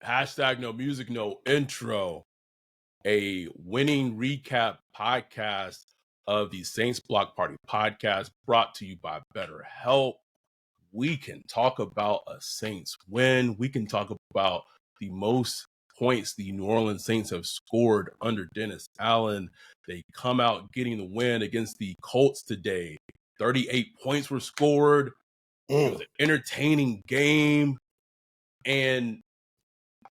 Hashtag no music, no intro. A winning recap podcast of the Saints Block Party podcast brought to you by BetterHelp. We can talk about a Saints win. We can talk about the most points the New Orleans Saints have scored under Dennis Allen. They come out getting the win against the Colts today. 38 points were scored. It was an entertaining game. And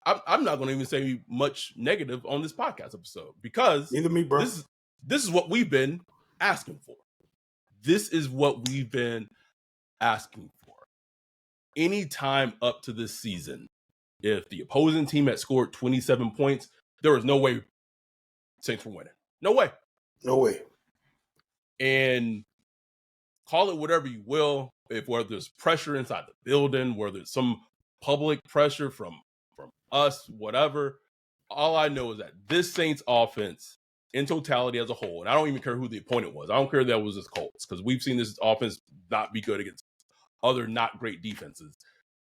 I'm not going to even say much negative on this podcast episode because neither me, bro. This is what we've been asking for. This is what we've been asking for. Any time up to this season, if the opposing team had scored 27 points, there was no way Saints were winning. No way. No way. And call it whatever you will, whether there's pressure inside the building, whether it's some public pressure from us, whatever. All I know is that this Saints offense in totality as a whole, and I don't even care who the opponent was. I don't care if that was the Colts, because we've seen this offense not be good against other not great defenses.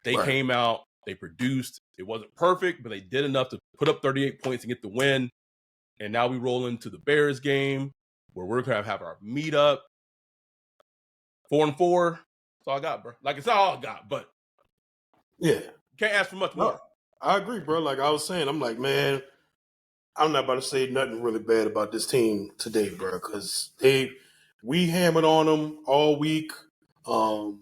They came out, they produced. It wasn't perfect, but they did enough to put up 38 points and get the win. And now we roll into the Bears game where we're going to have our meetup. 4-4. That's all I got, bro. Like, it's all I got, but yeah, can't ask for much more. I agree, bro. Like I was saying, I'm like, man, I'm not about to say nothing really bad about this team today, bro, because we hammered on them all week. The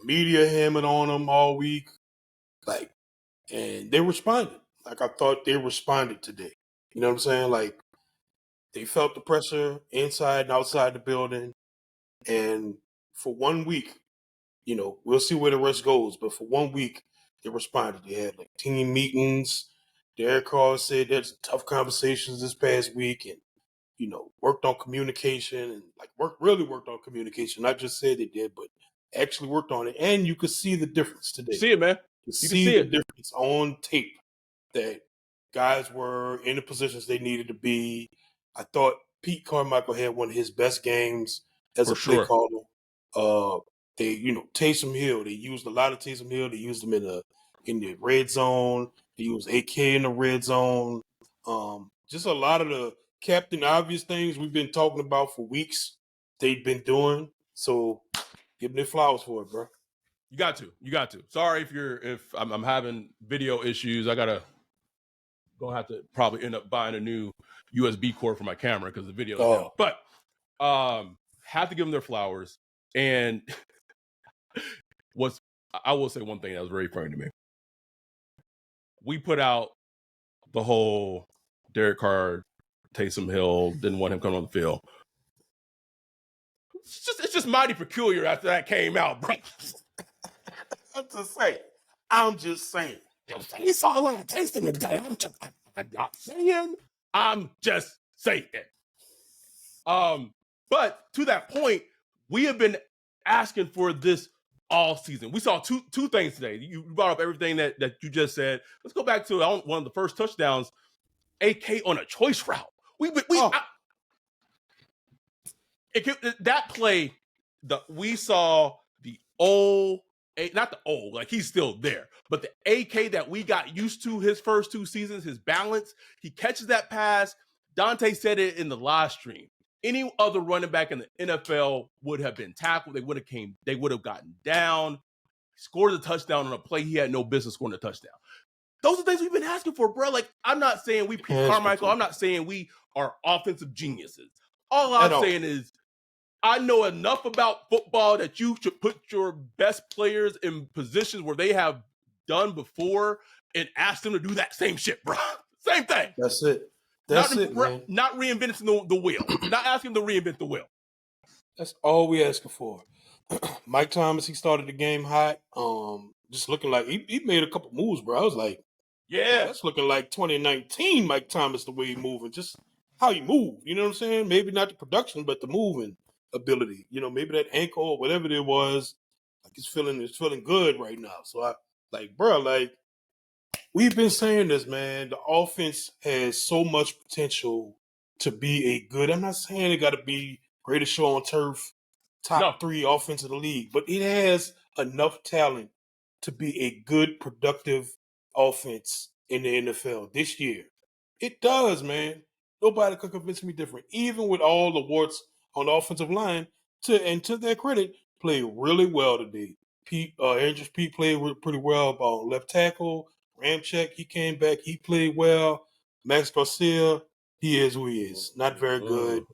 media hammered on them all week, like, and they responded. Like I thought they responded today. You know what I'm saying? Like they felt the pressure inside and outside the building, and for 1 week. You know, we'll see where the rest goes. But for 1 week, they responded. They had like team meetings. Derek Carr said there's tough conversations this past week and, you know, worked on communication and really worked on communication. Not just said they did, but actually worked on it. And you could see the difference today. See it, man. You see the difference on tape that guys were in the positions they needed to be. I thought Pete Carmichael had one of his best games as a play caller. They, Taysom Hill. They used a lot of Taysom Hill. They used him in the red zone. They used AK in the red zone. Just a lot of the Captain Obvious things we've been talking about for weeks. They've been doing. So give them their flowers for it, bro. You got to. Sorry if I'm having video issues. Gonna have to probably end up buying a new USB cord for my camera because the video is down. But have to give them their flowers. And I will say one thing that was very funny to me. We put out the whole Derek Carr, Taysom Hill, didn't want him coming on the field. It's just mighty peculiar after that came out, bro. I'm just saying. He saw a lot of Taysom today. I'm just saying. But to that point, we have been asking for this all season. We saw two things today. You brought up everything that you just said. Let's go back to one of the first touchdowns, AK on a choice route. That play, we saw the old, not the old, like he's still there, but the AK that we got used to his first 2 seasons, his balance, he catches that pass. Dante said it in the live stream. Any other running back in the NFL would have been tackled. They would have gotten down, scored a touchdown on a play he had no business scoring a touchdown. Those are things we've been asking for, bro. Like, I'm not saying we Pete Carmichael. I'm not saying we are offensive geniuses. All I'm saying is I know enough about football that you should put your best players in positions where they have done before and ask them to do that same shit, bro. Same thing. That's it. Man. Not reinventing the wheel. Not asking them to reinvent the wheel. That's all we asking for. Mike Thomas, he started the game hot. Just looking like he made a couple moves, bro. I was like, yeah, that's looking like 2019 Mike Thomas, the way he moving. Just how he moved. You know what I'm saying? Maybe not the production, but the moving ability. You know, maybe that ankle or whatever it was, like it's feeling good right now. So we've been saying this, man. The offense has so much potential to be a good. I'm not saying it got to be greatest show on turf, top 3 offense of the league, but it has enough talent to be a good, productive offense in the NFL this year. It does, man. Nobody could convince me different. Even with all the warts on the offensive line, to their credit, played really well today. Andrews Pete played pretty well about left tackle. Ramczyk, he came back, he played well. Max Garcia, he is who he is. Not very good.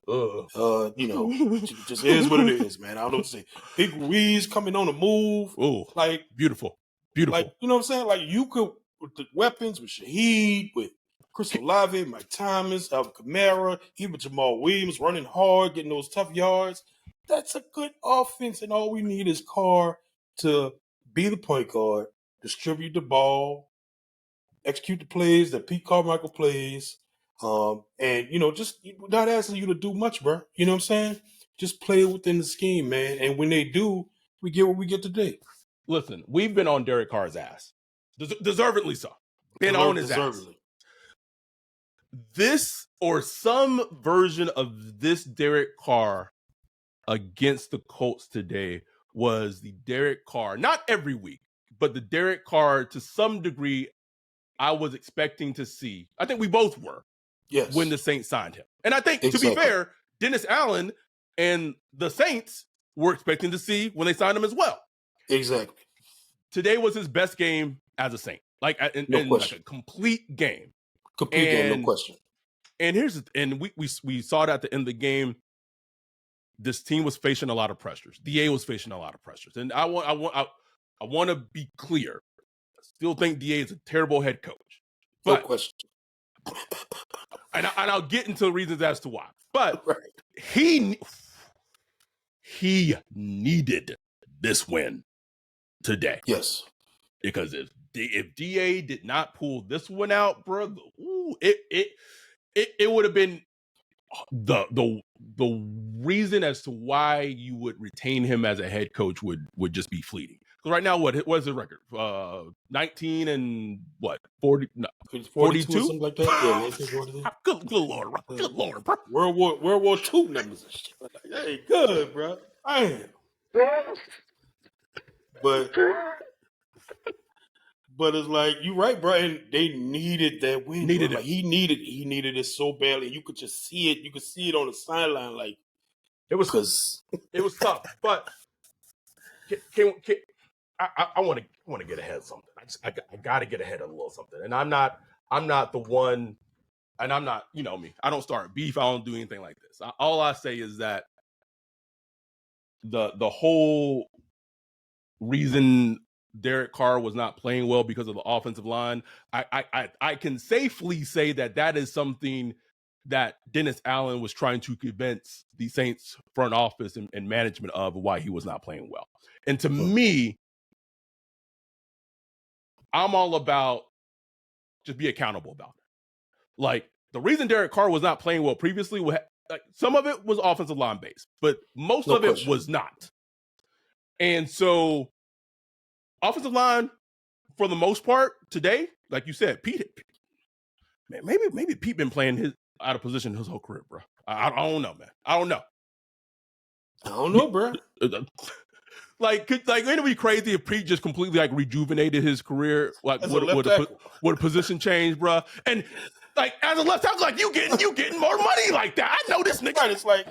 Just is what it is, man. I don't know what to say. Big Ruiz coming on the move. Oh, like beautiful. Like, you know what I'm saying? Like, you could, with the weapons, with Shaheed, with Chris Olave, Mike Thomas, Alvin Kamara, even Jamal Williams running hard, getting those tough yards. That's a good offense, and all we need is Carr to be the point guard, distribute the ball, execute the plays that Pete Carmichael plays, and, just not asking you to do much, bro. You know what I'm saying? Just play within the scheme, man. And when they do, we get what we get today. Listen, we've been on Derek Carr's ass. Deservedly so. Been on his ass. This or some version of this Derek Carr against the Colts today was the Derek Carr, not every week, but the Derek Carr to some degree I was expecting to see. I think we both were. Yes. When the Saints signed him. And I think, to be fair, Dennis Allen and the Saints were expecting to see when they signed him as well. Exactly. Today was his best game as a Saint. Like a complete game. Complete game, no question. And we saw it at the end of the game. This team was facing a lot of pressures. DA was facing a lot of pressures. And I want to be clear. I still think DA is a terrible head coach. But, no question. And I'll get into the reasons as to why. But he needed this win today. Yes. Because if DA did not pull this one out, bro, it would have been the reason as to why you would retain him as a head coach would just be fleeting. Because right now, what is his record? 19 and what? 40? No, 42? Something like that. Yeah, good Lord, bro. Good Lord, bro. World War II numbers and shit. Like, hey, good, bro. I am. But it's like, you're right, bro. And they needed that win. Needed it. Like, he needed it so badly. You could just see it. You could see it on the sideline. Like, it was tough. But I want to get ahead of something. I got to get ahead of a little something. And I'm not the one, and I'm not, you know me. I don't start beef. I don't do anything like this. All I say is that the whole reason Derek Carr was not playing well because of the offensive line, I can safely say that is something that Dennis Allen was trying to convince the Saints front office and management of why he was not playing well. And to me, I'm all about just be accountable about it. Like, the reason Derek Carr was not playing well previously, some of it was offensive line based, but most of it was not. And so offensive line, for the most part, today, like you said, Pete, man, maybe Pete been playing out of position his whole career, bro. I don't know, man. I don't know, bro. Like, it'd be crazy if Pete just completely like rejuvenated his career, like would a position change, bro. And like as a left tackle, like you getting more money like that. I know this nigga. Right, it's like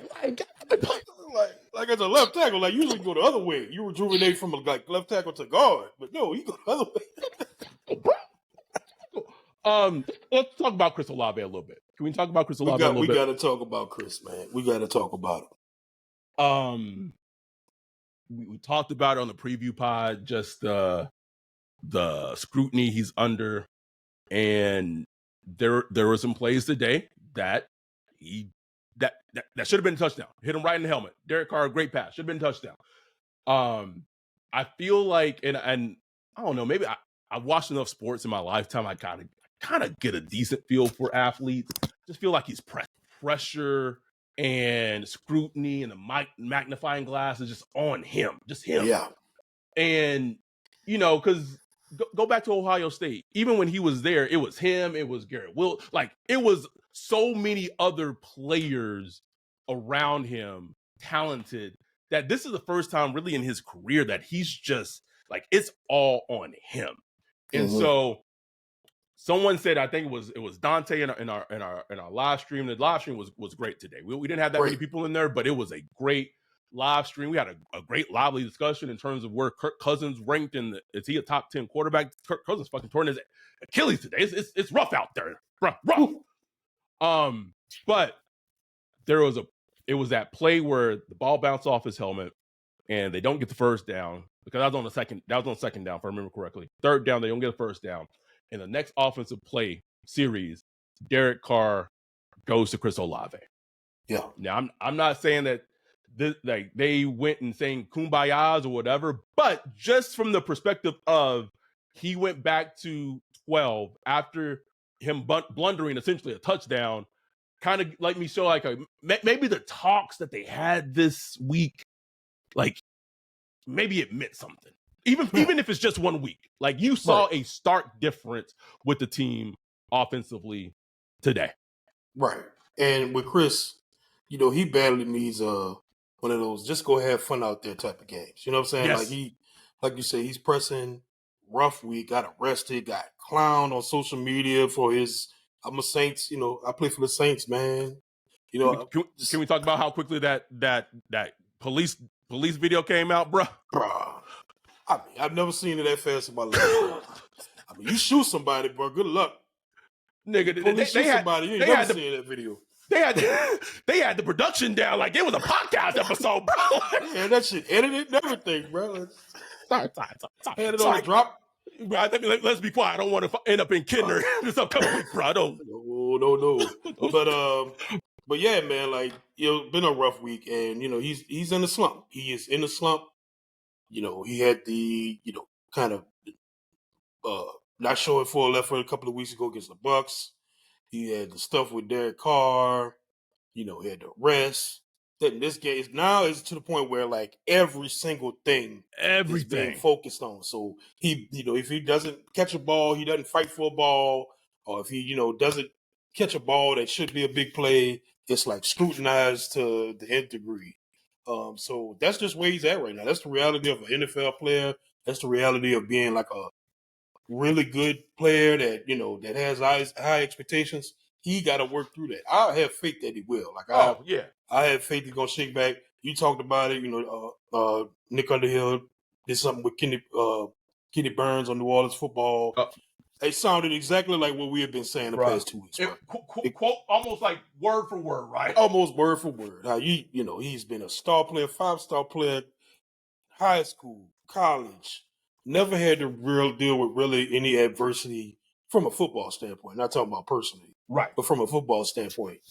as a left tackle, like usually you go the other way. You rejuvenate from like left tackle to guard, but no, you go the other way. Let's talk about Chris Olave a little bit. Can we talk about Chris Olave a little bit? We got to talk about Chris, man. We got to talk about him. We talked about it on the preview pod, just the scrutiny he's under, and there were some plays today that should have been a touchdown. Hit him right in the helmet. Derek Carr, great pass, should have been a touchdown. I feel like, and I don't know, maybe I've watched enough sports in my lifetime. I kind of get a decent feel for athletes. Just feel like he's pressure and scrutiny and the magnifying glass is just on him, just him. Yeah. And, because go back to Ohio State. Even when he was there, it was him, it was Garrett Will. Like, it was so many other players around him, talented, that this is the first time really in his career that he's just Like it's all on him. And so someone said, I think it was Dante in our live stream. The live stream was great today. We didn't have that many people in there, but it was a great live stream. We had a great lively discussion in terms of where Kirk Cousins ranked is he a top 10 quarterback? Kirk Cousins fucking torn his Achilles today. It's rough out there. Rough. But it was that play where the ball bounced off his helmet and they don't get the first down because that was on second down, if I remember correctly. Third down, they don't get a first down. In the next offensive play series, Derek Carr goes to Chris Olave. Yeah. Now I'm not saying that like they went and saying kumbayas or whatever, but just from the perspective of he went back to 12 after him blundering essentially a touchdown, kind of like me show like maybe the talks that they had this week, like maybe it meant something. Even if it's just 1 week, like you saw a stark difference with the team offensively today. Right. And with Chris, he badly needs one of those just go have fun out there type of games. You know what I'm saying? Yes. Like you say, he's pressing rough week, got arrested, got clowned on social media for his I'm a Saints, I play for the Saints, man. Can we talk about how quickly that police video came out, bruh? I mean, I've never seen it that fast in my life. I mean, you shoot somebody, bro. Good luck, nigga. Police shoot somebody. You ain't never seen that video. They had the production down like it was a podcast episode, bro. Yeah, that shit edited and everything, bro. Sorry. Had it on the drop. Bro, let's be quiet. I don't want to end up in Kinder this upcoming week, bro. I don't. No. But yeah, man, like been a rough week, and he's in the slump. He is in the slump. He had the kind of not showing full effort a couple of weeks ago against the Bucks. He had the stuff with Derek Carr. He had the rest. Then this game is to the point where like every single thing is being focused on. So he, if he doesn't catch a ball, he doesn't fight for a ball, or if he, doesn't catch a ball that should be a big play, it's like scrutinized to the nth degree. So that's just where he's at right now. That's the reality of an NFL player. That's the reality of being like a really good player that that has high expectations. He got to work through that. I have faith that he will. Like I have faith he's gonna shake back. You talked about it. Nick Underhill did something with Kenny Burns on New Orleans football. It sounded exactly like what we have been saying the past 2 weeks. Quote almost like word for word, right? Almost word for word. How he's been a star player, 5-star player, high school, college. Never had to deal with really any adversity from a football standpoint. Not talking about personally, right? But from a football standpoint.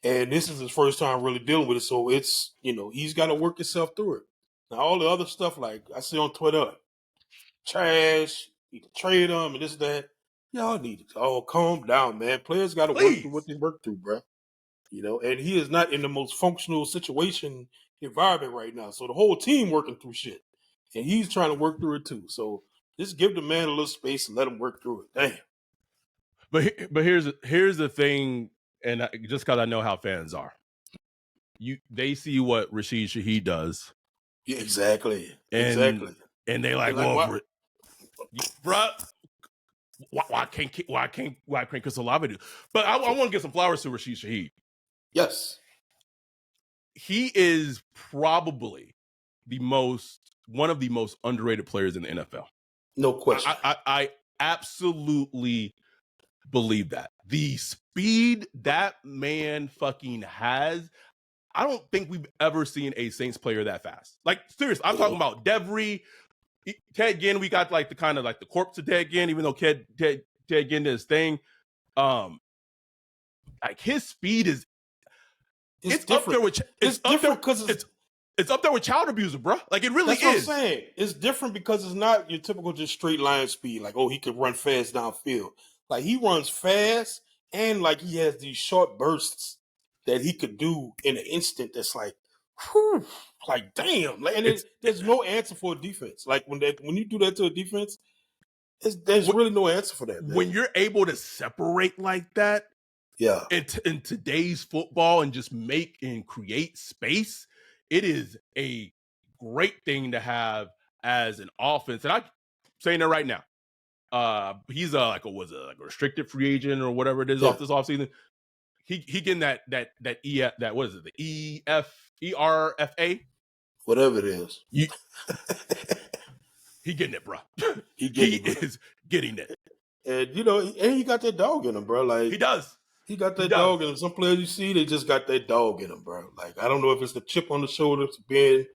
And this is his first time really dealing with it. So it's, he's got to work himself through it. Now, all the other stuff, like I see on Twitter, trash, need to trade them and this, that. Y'all need to calm down, man. Players got to work through what they work through, bro. And he is not in the most functional environment right now. So the whole team working through shit. And he's trying to work through it too. So just give the man a little space and let him work through it. Damn. But here's the thing, and just because I know how fans are, they see what Rashid Shaheed does. Yeah, exactly. And they like, well, bruh, why can't Chris Olave do? But I want to give some flowers to Rashid Shaheed. Yes, he is probably one of the most underrated players in the NFL. No question. I absolutely believe that. The speed that man fucking has, I don't think we've ever seen a Saints player that fast. Like, seriously, I'm talking about Devry, Ted Ginn. We got like the kind of like the corpse of Ted Ginn, even though Ted Ginn did his thing. Like his speed is it's different. Up there with it's different because it's up there with child abuser, bro. Like it really is. That's what I'm saying. It's different because it's not your typical just straight line speed. Like, he could run fast downfield. Like he runs fast and like he has these short bursts that he could do in an instant. That's like, whew, like damn. Like, and there's no answer for a defense. Like when you do that to a defense, there's really no answer for that. Man. When you're able to separate like that, yeah, in today's football and just make and create space, it is a great thing to have as an offense, and I'm saying that right now. He's like a restricted free agent or whatever it is off this offseason. He getting that what is it, the ERFA? Whatever it is. He getting it, bro. He is getting it. And he got that dog in him, bro. Like he does. He got that dog in him. Some players you see, they just got that dog in them, bro. Like, I don't know if it's the chip on the shoulder to being,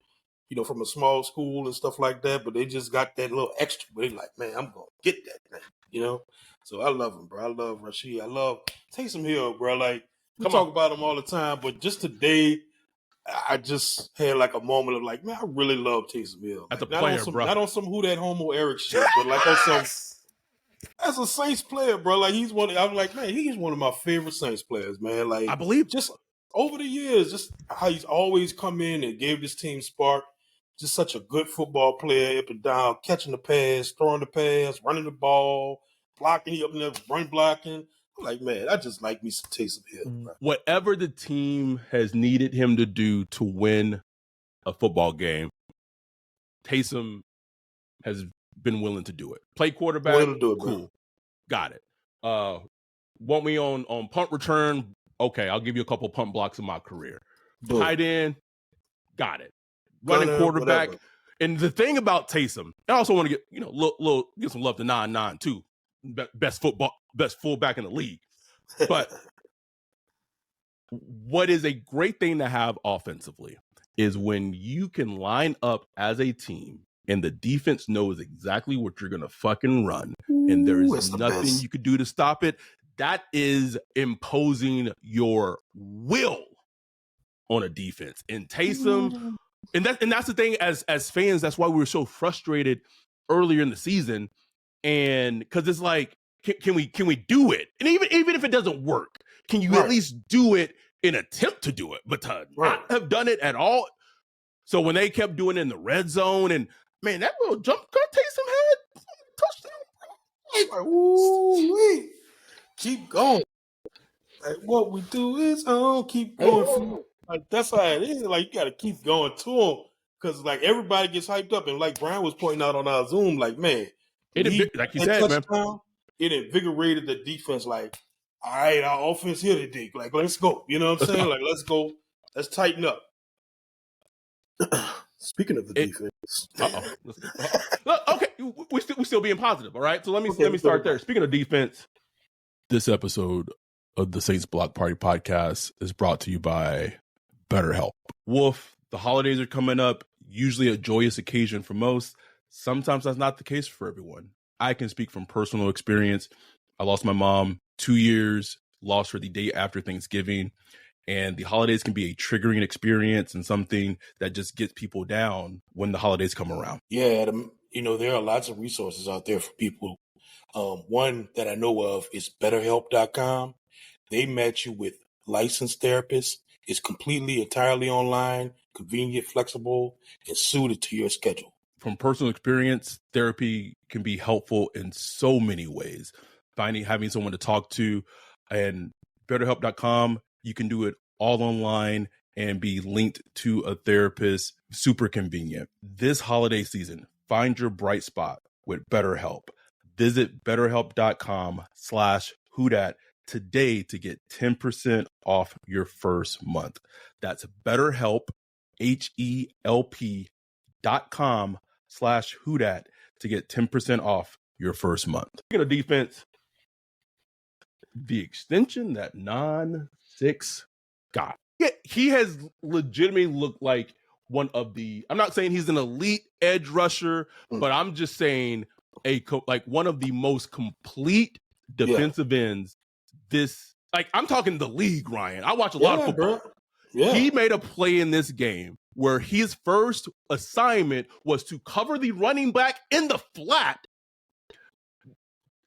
from a small school and stuff like that, but they just got that little extra. But they like, man, I'm going to get that thing, So I love him, bro. I love Rashid. I love Taysom Hill, bro. Like, we talk about him all the time, but just today, I just had like a moment of like, man, I really love Taysom Hill. Like, not on some who that homo Eric shit, but like on some as a Saints player, bro. Like I'm like, man, he's one of my favorite Saints players, man. Like, I believe just over the years, just how he's always come in and gave this team spark. Just such a good football player, up and down, catching the pass, throwing the pass, running the ball, blocking. He up in there, run blocking. I'm like, man, I just like me some Taysom Hill. Bro. Whatever the team has needed him to do to win a football game, Taysom has been willing to do it. Play quarterback, cool. Bro. Got it. Want me on punt return? Okay, I'll give you a couple punt blocks in my career. Tight end, got it. Running quarterback. Whatever. And the thing about Taysom, I also want to get get some love to 9-9 too. Best fullback in the league. But what is a great thing to have offensively is when you can line up as a team and the defense knows exactly what you're going to fucking run. And there is nothing you could do to stop it. That is imposing your will on a defense. And Taysom, and that's the thing as fans, that's why we were so frustrated earlier in the season. And because it's like, can we do it? And even if it doesn't work, can you at least do it and attempt to do it? But to not have done it at all. So when they kept doing it in the red zone, and man, that little jump cut Taysom had touchdown. Like, ooh, wait. Keep going. Like, what we do is keep going. Like, that's how it is. Like, you got to keep going to him because like everybody gets hyped up, and like Brian was pointing out on our Zoom, like, man, like you said, man, it invigorated the defense. Like, all right, our offense here today. Like, let's go. You know what I'm saying? Like, let's go. Let's tighten up. Speaking of the defense, okay, we still being positive. All right, so let me start there. Speaking of defense, this episode of the Saints Block Party podcast is brought to you by BetterHelp. Wolf, the holidays are coming up. Usually a joyous occasion for most. Sometimes that's not the case for everyone. I can speak from personal experience. I lost my mom 2 years, lost her the day after Thanksgiving. And the holidays can be a triggering experience and something that just gets people down when the holidays come around. Yeah, there are lots of resources out there for people. One that I know of is BetterHelp.com. They match you with licensed therapists. It's entirely online, convenient, flexible, and suited to your schedule. From personal experience, therapy can be helpful in so many ways. Having someone to talk to, and BetterHelp.com, you can do it all online and be linked to a therapist. Super convenient. This holiday season, find your bright spot with BetterHelp. Visit BetterHelp.com/whodat today to get 10% off your first month. That's BetterHelp, HELP.com/whodat to get 10% off your first month. Speaking of defense, the extension that 9-6 got. Yeah, he has legitimately looked like one of the, I'm not saying he's an elite edge rusher, but I'm just saying one of the most complete defensive ends. I'm talking the league, Ryan. I watch a lot of football. Yeah. He made a play in this game where his first assignment was to cover the running back in the flat.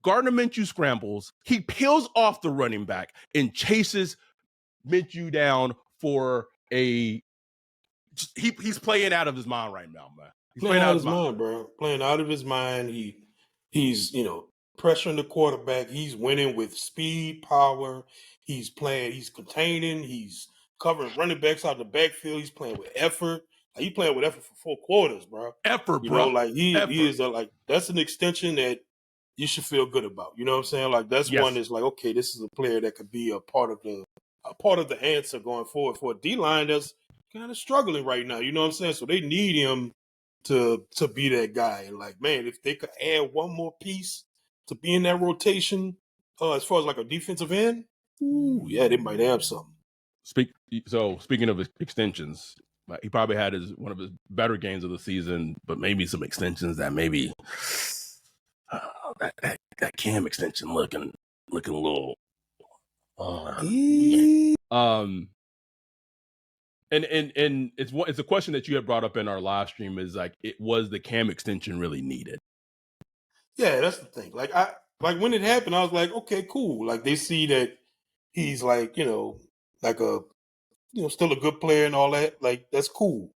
Gardner Minshew scrambles. He peels off the running back and chases Minshew down for he's playing out of his mind right now, man. He's playing out of his mind, bro. Playing out of his mind. He's pressuring the quarterback. He's winning with speed, power. He's containing. He's covering running backs out of the backfield. He's playing with effort. Like, he playing with effort for 4 quarters, bro. Effort, You bro. know, like he Effort. is like that's an extension that you should feel good about. You know what I'm saying? Like that's Yes. one that's like, okay, this is a player that could be a part of the answer going forward for a D line that's kind of struggling right now. You know what I'm saying? So they need him to be that guy. And like, man, if they could add one more piece to be in that rotation, as far as like a defensive end, ooh, yeah, they might have something. Speaking of extensions, he probably had one of his better games of the season, but maybe some extensions that maybe that Cam extension looking a little. And it's a question that you had brought up in our live stream is like, it was the Cam extension really needed? Yeah, that's the thing. Like when it happened, I was like, okay, cool. Like they see that he's like, like still a good player and all that. Like that's cool.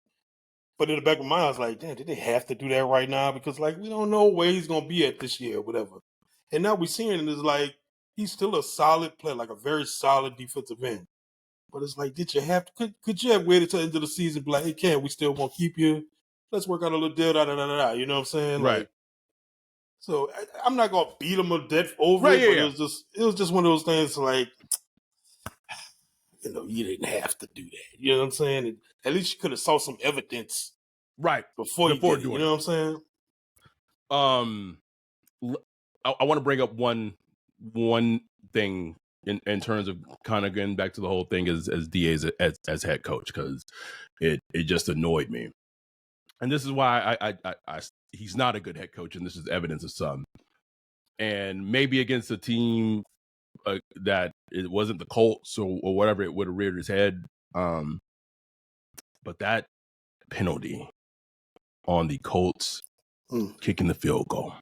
But in the back of my mind, I was like, damn, did they have to do that right now? Because like we don't know where he's gonna be at this year or whatever. And now we're seeing it is like he's still a solid player, like a very solid defensive end. But it's like, did you have to? Could you have waited till the end of the season? Be like, hey, Cam, we still won't keep you. Let's work out a little deal. Da da da da da. You know what I'm saying? Right. Like, so I'm not gonna beat him to death over Right, it, but yeah. it was just one of those things like, you didn't have to do that. You know what I'm saying? And at least you could have saw some evidence, right, before you did it. You know what I'm saying? I want to bring up one thing in terms of kind of getting back to the whole thing as DA as head coach, because it just annoyed me, and this is why I he's not a good head coach, and this is evidence of some. And maybe against a team that it wasn't the Colts or whatever, it would have reared his head. But that penalty on the Colts kicking the field goal,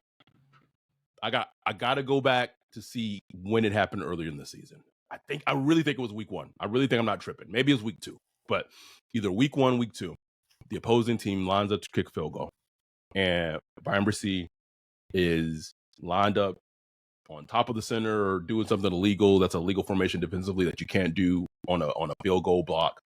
I got to go back to see when it happened earlier in the season. I really think it was week 1. I really think I'm not tripping. Maybe it was week 2, but either week 1, week 2, the opposing team lines up to kick a field goal, and Brian Bresee is lined up on top of the center or doing something illegal. That's a legal formation defensively that you can't do on a field goal block.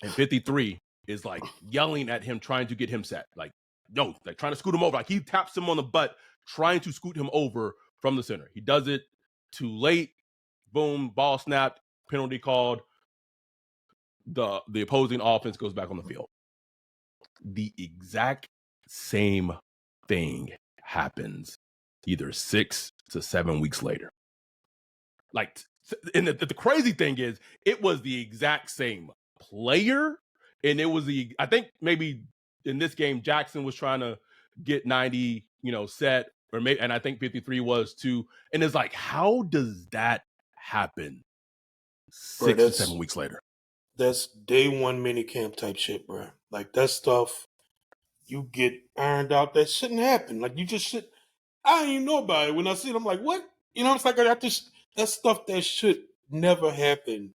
And 53 is like yelling at him, trying to get him set. Like, no, like trying to scoot him over. Like he taps him on the butt, trying to scoot him over from the center. He does it too late. Boom, ball snapped, penalty called. The opposing offense goes back on the field. The exact same thing happens either 6 to 7 weeks later. Like, and the crazy thing is, it was the exact same player, and it was I think maybe in this game Jackson was trying to get 90, set, or maybe, and I think 53 was too. And it's like, how does that happen 6 to 7 weeks later? That's day 1 mini camp type shit, bro. Like that stuff, you get ironed out. That shouldn't happen. Like you just should. I didn't even know about it when I see it. I'm like, what? It's like that's stuff that should never happen.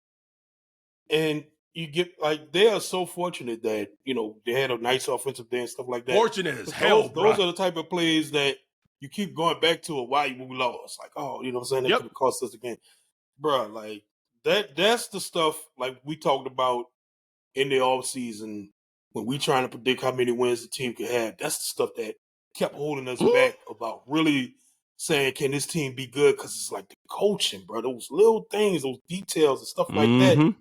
And you get like, they are so fortunate that they had a nice offensive day and stuff like that. Fortunate as hell, bro. Those are the type of plays that you keep going back to why we lost. Like, oh, you know what I'm saying? That could have cost us the game, bro. Like that's the stuff like we talked about in the off season when we trying to predict how many wins the team could have. That's the stuff that kept holding us back about really saying, can this team be good? Because it's like the coaching, bro. Those little things, those details and stuff like that.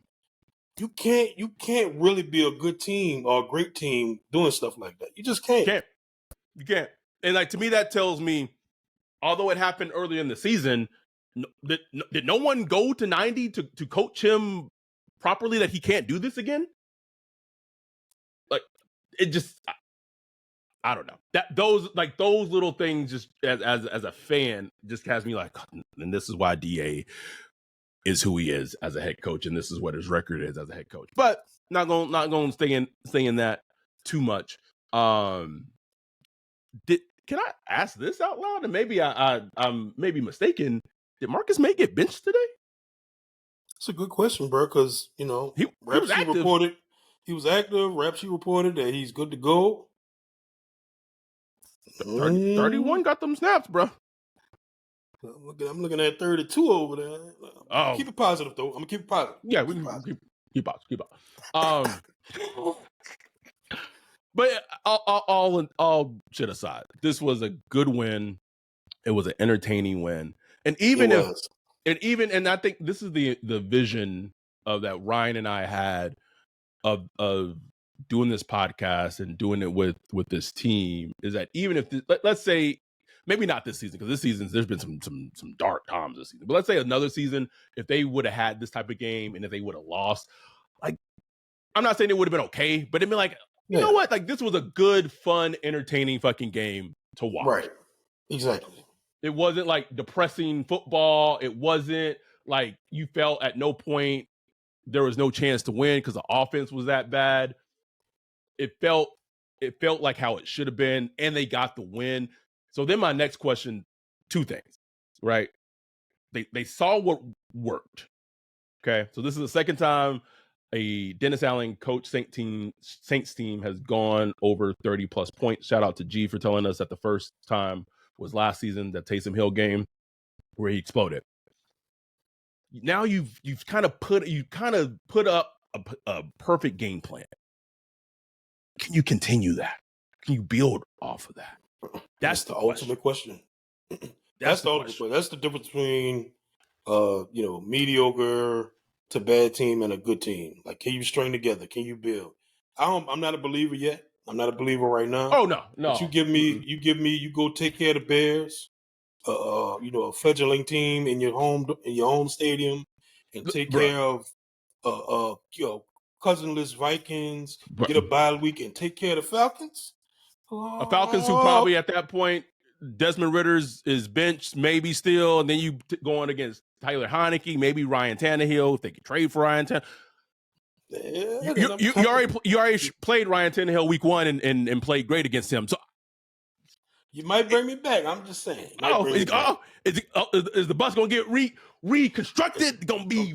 You can't really be a good team or a great team doing stuff like that. You just can't. You can't. And like, to me, that tells me, although it happened earlier in the season, did no one go to 90 to coach him properly that he can't do this again? Like, it just, I don't know. That those little things, just as a fan, just has me like, and this is why DA is who he is as a head coach, and this is what his record is as a head coach. But not going to stay in that too much. Can I ask this out loud? And maybe I'm maybe mistaken. Did Marcus May get benched today? That's a good question, bro. Because he was active. Reported he was active. Rapshi reported that he's good to go. 31 got them snaps, bro. I'm looking at 32 over there. Keep it positive, though. I'm gonna keep it positive. Yeah, we can keep positive. But all shit aside, this was a good win. It was an entertaining win, and and I think this is the vision of that Ryan and I had of doing this podcast and doing it with this team is that even if let's say maybe not this season, because this season there's been some dark times this season, but let's say another season, if they would have had this type of game and if they would have lost, like I'm not saying it would have been okay, but it'd be like, you know what, like this was a good, fun, entertaining fucking game to watch. Right. Exactly. It wasn't like depressing football. It wasn't like you felt at no point there was no chance to win because the offense was that bad. It felt like how it should have been, and they got the win. So then my next question, two things, right? They saw what worked. Okay. So this is the second time a Dennis Allen coach Saints team has gone over 30 plus points. Shout out to G for telling us that the first time was last season, that Taysom Hill game where he exploded. Now you've kind of put up a perfect game plan. Can you continue that? Can you build off of that? That's the ultimate question. That's the ultimate question. That's the difference between mediocre to bad team and a good team. Like, can you string together? Can you build? I'm not a believer yet. I'm not a believer right now. Oh no. But you go take care of the Bears, a fledgling team in your home stadium, and take care of cousinless Vikings. Get a bye week and take care of the Falcons. Falcons who probably at that point, Desmond Ritter's is benched, maybe still, and then you going against Tyler Heineke, maybe Ryan Tannehill if they could trade for Ryan Tannehill. You already played Ryan Tannehill week 1 and played great against him. So you might bring me back. I'm just saying. Is the bus gonna get reconstructed? Gonna be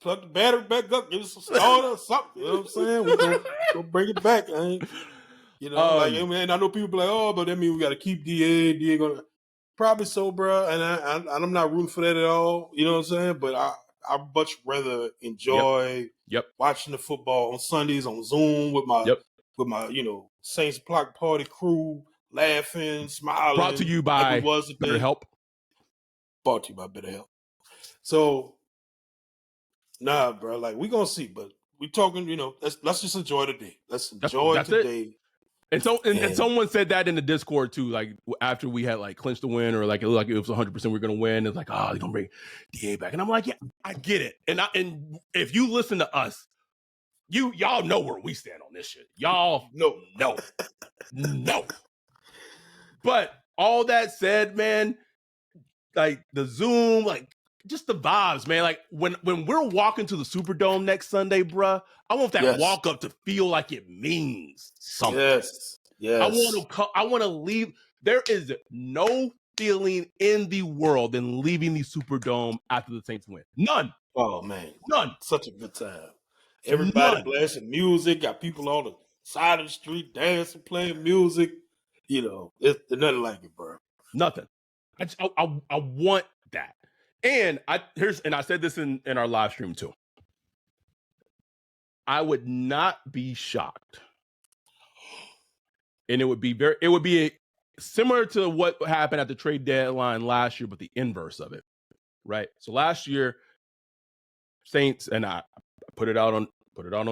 plug the battery back up, give us some starter or something. You know what I'm saying? We're gonna bring it back. I know people be like, oh, but that means we got to keep DA. DA gonna probably so, bro. And I'm not rooting for that at all. You know what I'm saying? But I much rather enjoy watching the football on Sundays on Zoom with my Saints block party crew, laughing, smiling. Brought to you by BetterHelp. Brought to you by BetterHelp. So, nah, bro. Like, we gonna see, but we talking. Let's just enjoy the day. Let's enjoy today. And someone said that in the Discord too, like after we had like clinched the win, or like it looked like it was 100% we're gonna win. It's like, oh, they're gonna bring DA back, and I'm like, yeah, I get it. And if you listen to us, y'all know where we stand on this shit. Y'all no. But all that said, man, like the Zoom, like just the vibes, man. Like when we're walking to the Superdome next Sunday, bruh, I want that walk up to feel like it means something. Yes. I want to leave. There is no feeling in the world than leaving the Superdome after the Saints win. None. Oh man, none. Such a good time. Everybody blasting music. Got people on the side of the street dancing, playing music. There's nothing like it, bro. Nothing. I want that. And I said this in our live stream too. I would not be shocked. And it would be similar to what happened at the trade deadline last year, but the inverse of it. Right? So last year, Saints, and I put it out on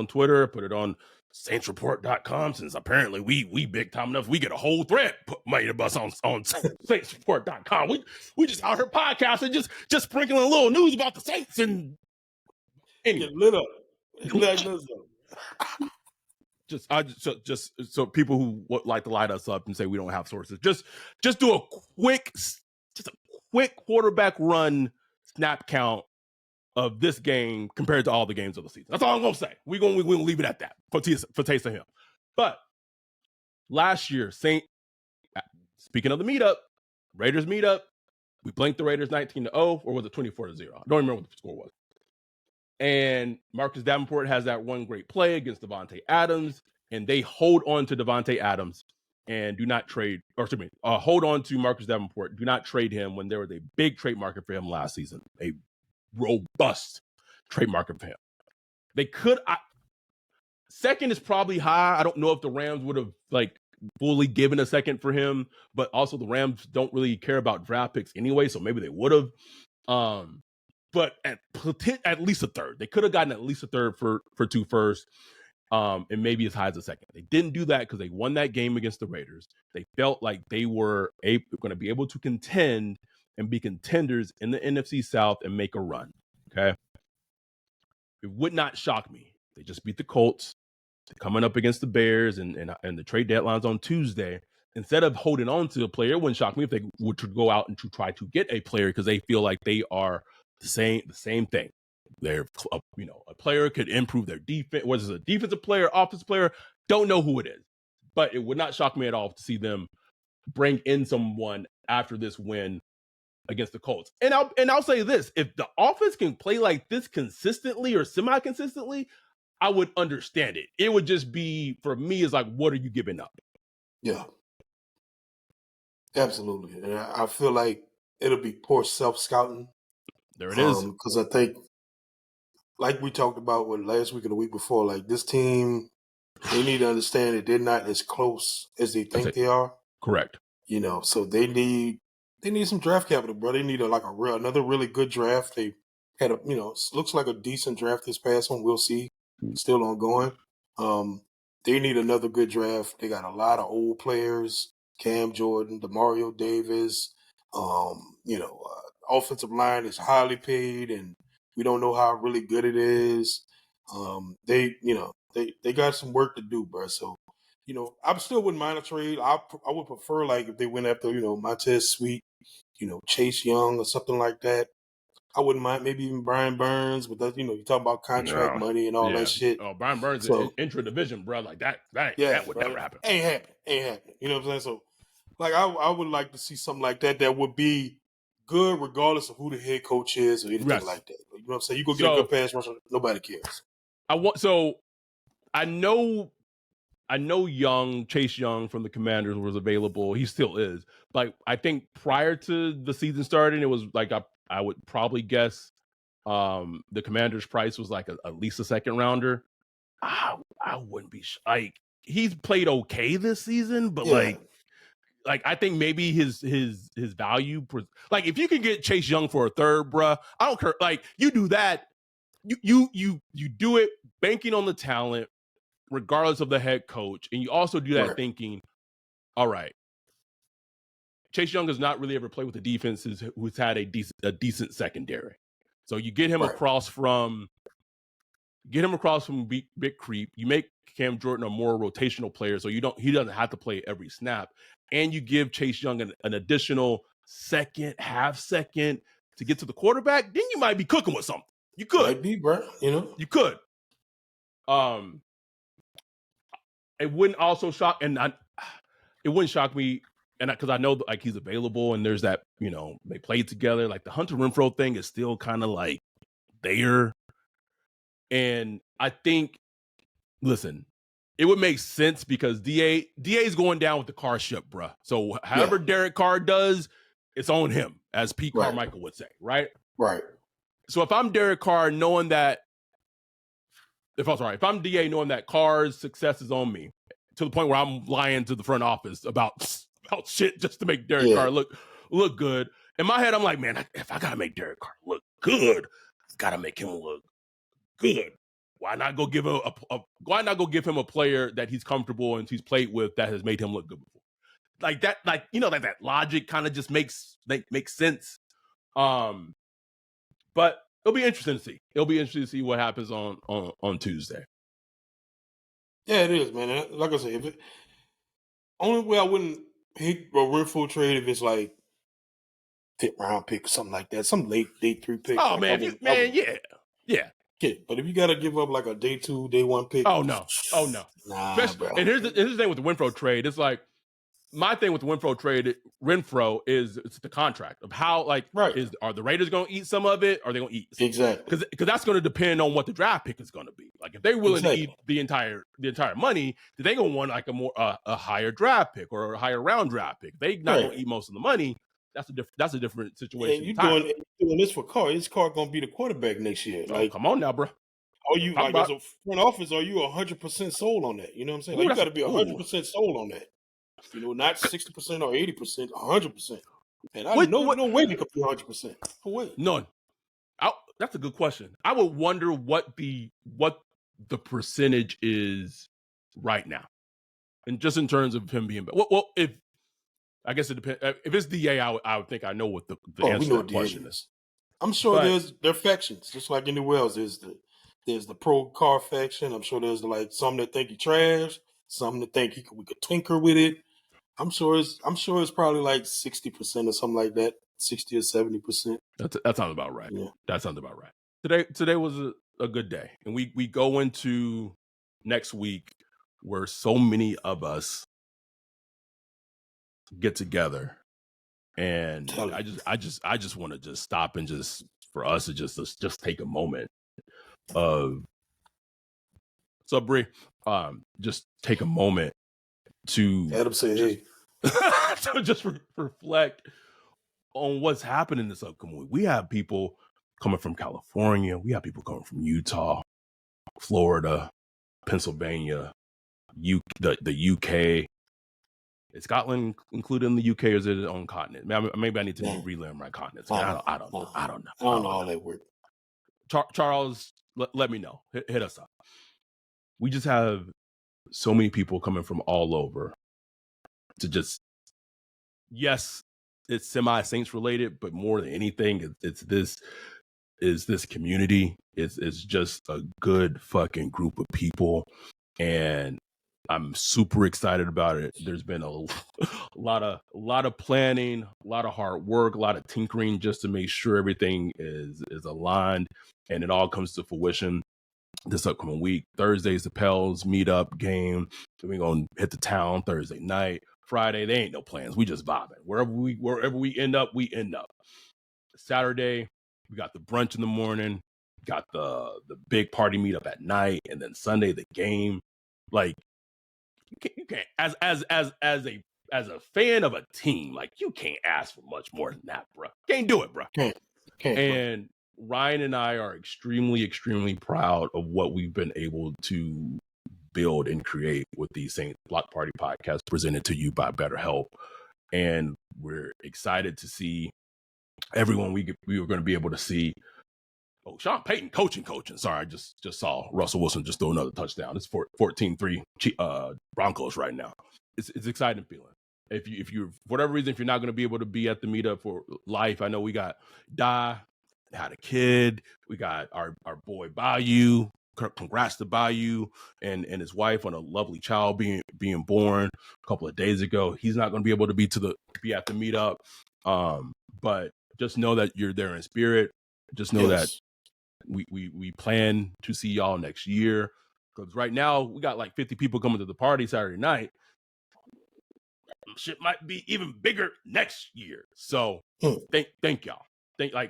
Twitter, put it on saintsreport.com, since apparently we big time enough, we get a whole thread made of us on saintsreport.com. We just out here podcasting, just sprinkling a little news about the Saints, and anyway. Get lit up. Just so people who would like to light us up and say we don't have sources, just do a quick quarterback run snap count of this game compared to all the games of the season. That's all I'm gonna say. We're gonna leave it at that for Taysom Hill. But last year, speaking of the meetup, Raiders meetup, we blanked the Raiders 19-0, or was it 24-0? I don't remember what the score was. And Marcus Davenport has that one great play against Devontae Adams, and they hold on to Devontae Adams and do not trade, hold on to Marcus Davenport, do not trade him when there was a big trade market for him last season, a robust trade market for him. They could, Second is probably high. I don't know if the Rams would have like fully given a second for him, but also the Rams don't really care about draft picks anyway, so maybe they would have. But at least a third. They could have gotten at least a third for 2 firsts, and maybe as high as a second. They didn't do that because they won that game against the Raiders. They felt like they were going to be able to contend and be contenders in the NFC South and make a run. Okay, it would not shock me. They just beat the Colts. Coming up against the Bears and the trade deadline's on Tuesday. Instead of holding on to a player, it wouldn't shock me if they would to go out and to try to get a player because they feel like they are the same thing. They're a player could improve their defense. Whether it's a defensive player, offensive player, don't know who it is. But it would not shock me at all to see them bring in someone after this win against the Colts. And I'll say this: if the offense can play like this consistently or semi-consistently, I would understand it. It would just be, for me, is like, what are you giving up? Yeah. Absolutely. And I feel like it'll be poor self-scouting. There it is. Because I think, like we talked about last week or the week before, like this team, they need to understand that they're not as close as they think they are. Correct. So they need some draft capital, bro. They need another really good draft. They had looks like a decent draft this past one. We'll see. Still ongoing. They need another good draft. They got a lot of old players: Cam Jordan, Demario Davis. Offensive line is highly paid, and we don't know how really good it is. They got some work to do, bro. So, I still wouldn't mind a trade. I would prefer like if they went after Montez Sweet, Chase Young or something like that. I wouldn't mind maybe even Brian Burns, but that, you talk about contract money and all that shit. Oh, Brian Burns is intra-division, bro. Like that would never happen. Ain't happen. You know what I'm saying? So, like, I would like to see something like that would be good regardless of who the head coach is or anything like that. You know what I'm saying? You go get a good pass rusher, nobody cares. I know Chase Young from the Commanders was available. He still is. Like, I think prior to the season starting, it was like I would probably guess the Commanders' price was like at least a second rounder. I wouldn't be like he's played okay this season, but like I think maybe his value, like if you can get Chase Young for a third, bruh, I don't care. Like you do that, you do it banking on the talent, regardless of the head coach, and you also do that thinking, all right, Chase Young has not really ever played with the defenses who's had a decent secondary. So you get him across from Big Creep. You make Cam Jordan a more rotational player, so he doesn't have to play every snap, and you give Chase Young an additional half second to get to the quarterback. Then you might be cooking with something. You could might be, bro. You could. It wouldn't also shock, it wouldn't shock me. And because I know like he's available and there's that, they played together. Like the Hunter Renfrow thing is still kind of like there. And I think, listen, it would make sense because DA's going down with the Carr ship, bruh. So however Derek Carr does, it's on him, as Pete Carmichael would say, right? Right. So if I'm Derek Carr knowing that, if I'm DA knowing that Carr's success is on me, to the point where I'm lying to the front office about shit just to make Derek Carr look good. In my head, I'm like, man, if I gotta make Derek Carr look good, I gotta make him look good. Why not go give him a player that he's comfortable and he's played with that has made him look good before? Like that, that logic kind of just makes sense. But it'll be interesting to see. It'll be interesting to see what happens on Tuesday. Yeah, it is, man. Like I said, only way I wouldn't hate a Renfrow trade if it's like 5th round pick or something like that, some late day 3 pick. Oh like man, yeah. But if you got to give up like a day 2, day 1 pick, oh no, nah, bro. And here's the thing with the Renfrow trade. It's like my thing with the Renfrow is it's the contract of how are the Raiders going to eat some of it? Or are they going to eat exactly? Because that's going to depend on what the draft pick is going to be. Like if they're willing to eat the entire money, then they going to want like a higher draft pick or a higher round draft pick. They not going to eat most of the money. That's a different situation. And you doing this for Carr? Is Carr going to be the quarterback next year? Like, come on now, bro. Are you Talk like about as a front office? Are you 100% sold on that? You know what I'm saying? ooh, Like you that's got to be 100% sold on that. You know, not 60% or 80%, 100%. And I know what no way they could be 100%. No way. none. That's a good question. I would wonder what the percentage is right now, and just in terms of him being. Well, if I guess it depends. If it's DA, I would think I know what the Oh, we answer know to what that DA question is. is. I'm sure But there are factions, just like anywhere else. There's the pro car faction. I'm sure there's like some that think he trash, some that think we could tinker with it. I'm sure it's probably like 60% or something like that, 60 or 70%. that sounds about right. Yeah. That sounds about right. Today was a good day, and we go into next week where so many of us get together, and Tell I you. just want to just stop and just for us to just take a moment of Bree, just take a moment to Adam say, just hey, to just reflect on what's happening this upcoming week. We have people coming from California. We have people coming from Utah, Florida, Pennsylvania, the UK. Is Scotland included in the UK, or is it its own continent? Maybe I need to relearn my continents. I don't know. I don't know all that work. Charles, let me know. Hit us up. We just have so many people coming from all over to just, yes, it's semi-Saints related, but more than anything, it's this community. It's just a good fucking group of people, and I'm super excited about it. There's been a lot of planning, a lot of hard work, a lot of tinkering just to make sure everything is aligned and it all comes to fruition this upcoming week. Thursday's the Pels meetup game. So we're gonna hit the town Thursday night. Friday, they ain't no plans. We just vibing. Wherever we end up, we end up. Saturday, we got the brunch in the morning, got the big party meetup at night, and then Sunday the game. Like you can't as a fan of a team, like you can't ask for much more than that, bro. Can't do it, bro. Can't, and Ryan and I are extremely, extremely proud of what we've been able to build and create with the Saint Block Party podcast presented to you by BetterHelp. And we're excited to see everyone we were going to be able to see. Oh, Sean Payton coaching. Sorry, I just saw Russell Wilson just throw another touchdown. It's 14-3 Broncos right now. It's exciting feeling. If you for whatever reason, if you're not going to be able to be at the meetup for life, I know we got had a kid. We got our boy Bayou. Congrats to Bayou and his wife on a lovely child being born a couple of days ago. He's not going to be able to be at the meetup, but just know that you're there in spirit. Just know that we plan to see y'all next year, because right now we got like 50 people coming to the party Saturday night. Shit might be even bigger next year. So thank y'all.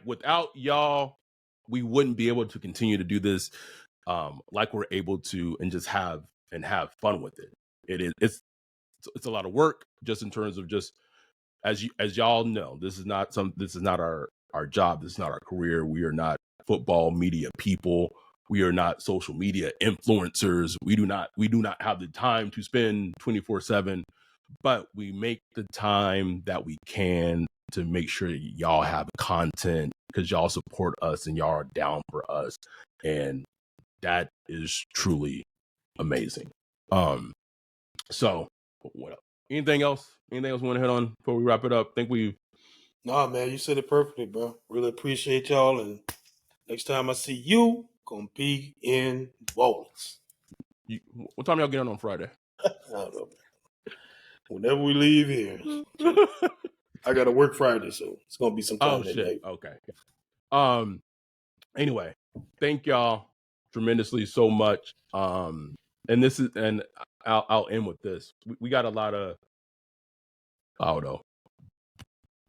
Without y'all, we wouldn't be able to continue to do this like we're able to, and just have fun with it. It's a lot of work, just in terms of just as y'all know, this is not our job. This is not our career. We are not football media people. We are not social media influencers. We do not have the time to spend 24/7, but we make the time that we can to make sure that y'all have content, because y'all support us and y'all are down for us. And that is truly amazing. So what else? Anything else we want to hit on before we wrap it up? Nah, man, you said it perfectly, bro. Really appreciate y'all, and next time I see you, gonna be in Bowlings. What time y'all get on Friday? I don't know, man. Whenever we leave here. I gotta work Friday, so it's gonna be some time that night. Okay. Anyway, thank y'all tremendously so much. And I'll end with this. We got a lot of, I don't know,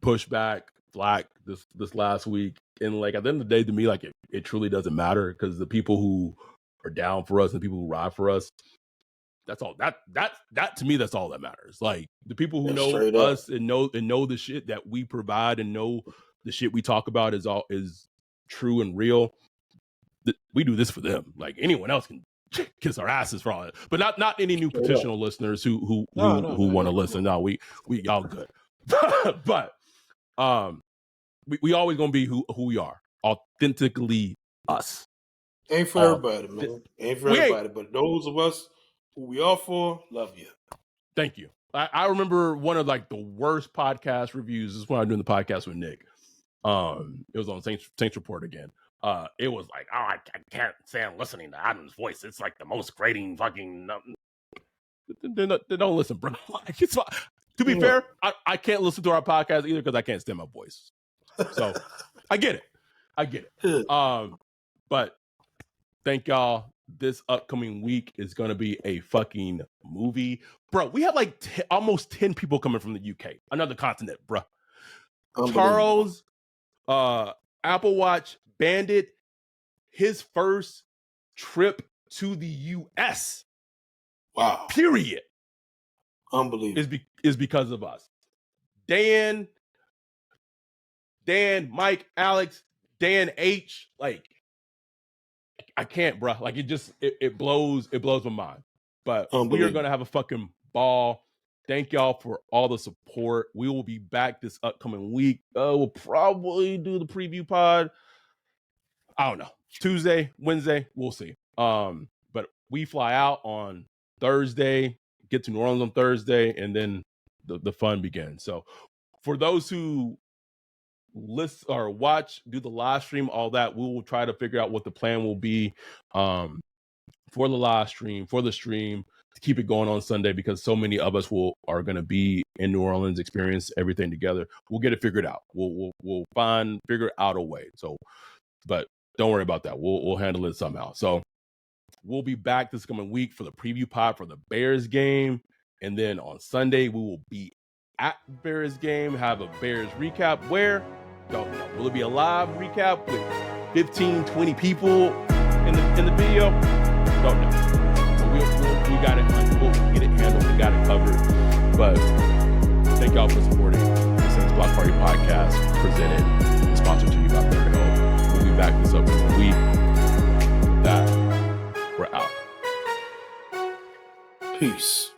pushback, flack this last week, and like at the end of the day, to me, like it truly doesn't matter, because the people who are down for us and the people who ride for us, that's all that to me, that's all that matters. Like the people who know us and know the shit that we provide and know the shit we talk about is true and real. we do this for them. Like anyone else can kiss our asses for all that, but not any new petitional listeners who want to listen. No, we y'all good. But we always gonna be who we are, authentically us. Ain't for everybody, man. Ain't for everybody, but those of us who we are for, love you. Thank you. I remember one of like the worst podcast reviews. This is when I was doing the podcast with Nick. It was on Saints Report again. It was like, oh, I can't stand listening to Adam's voice. It's like the most grating fucking. They don't listen, bro. Like, it's fine. To be fair, I can't listen to our podcast either because I can't stand my voice. So I get it. But thank y'all. This upcoming week is going to be a fucking movie. Bro, we have like almost 10 people coming from the UK. Another continent, bro. Charles, Apple Watch Bandit, his first trip to the US. Wow. Period. Unbelievable. Is because of us. Dan, Mike, Alex, Dan H, like, I can't, bro. Like it blows my mind. But we are gonna have a fucking ball. Thank y'all for all the support. We will be back this upcoming week. We'll probably do the preview pod. I don't know. Tuesday, Wednesday, we'll see. But we fly out on Thursday, get to New Orleans on Thursday, and then the fun begins. So for those who listen or watch, do the live stream, all that, we will try to figure out what the plan will be for the live stream, for the stream, to keep it going on Sunday, because so many of us are going to be in New Orleans, experience everything together. We'll get it figured out. We'll figure out a way. So, but don't worry about that. We'll handle it somehow. So we'll be back this coming week for the preview pod for the Bears game. And then on Sunday, we will be at the Bears game, have a Bears recap. Where? Don't know. Will it be a live recap with 15, 20 people in the video? Don't know. But we got it. We'll get it handled. We got it covered. But thank y'all for supporting the Saints Block Party podcast, presented and sponsored to you by BetterHelp. We'll be back this upcoming week. With that, we're out. Peace.